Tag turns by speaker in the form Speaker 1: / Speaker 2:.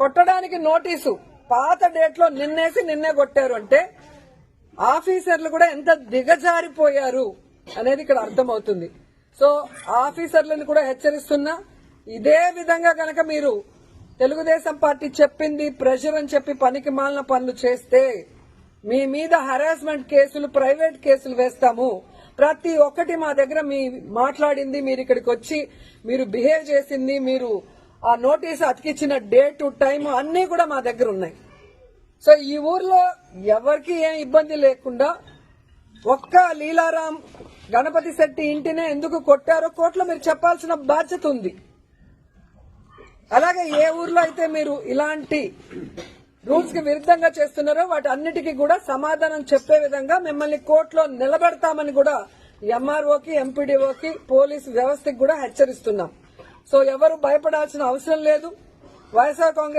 Speaker 1: కొట్టడానికి నోటీసు పాత డేట్ లో నిన్నేసి నిన్నే కొట్టారు అంటే ఆఫీసర్లు కూడా ఎంత దిగజారిపోయారు అనేది ఇక్కడ అర్థమవుతుంది. సో ఆఫీసర్లను కూడా హెచ్చరిస్తున్నా, ఇదే విధంగా కనుక మీరు తెలుగుదేశం పార్టీ చెప్పింది ప్రెషర్ అని చెప్పి పనికి మాలిన పనులు చేస్తే మీ మీద హరాస్మెంట్ కేసులు, ప్రైవేట్ కేసులు వేస్తాము. ప్రతి ఒక్కటి మా దగ్గర మీ మాట్లాడింది, మీరు ఇక్కడికి వచ్చి మీరు బిహేవ్ చేసింది, మీరు ఆ నోటీసు అతికిచ్చిన డేటు, టైం అన్ని కూడా మా దగ్గర ఉన్నాయి. సో ఈ ఊర్లో ఎవరికి ఏం ఇబ్బంది లేకుండా ఒక్క లీలారాం గణపతి శెట్టి ఇంటినే ఎందుకు కొట్టారో కోర్టులో మీరు చెప్పాల్సిన బాధ్యత ఉంది. అలాగే ఏ ఊర్లో అయితే మీరు ఇలాంటి రూల్స్ కి విరుద్ధంగా చేస్తున్నారో వాటి అన్నిటికీ కూడా సమాధానం చెప్పే విధంగా మిమ్మల్ని కోర్టులో నిలబెడతామని కూడా ఎంఆర్ఓకి, ఎంపీడీఓకి, పోలీసు వ్యవస్థకి కూడా హెచ్చరిస్తున్నాం. సో ఎవరు భయపడాల్సిన అవసరం లేదు. వైఎస్ఆర్ కాంగ్రెస్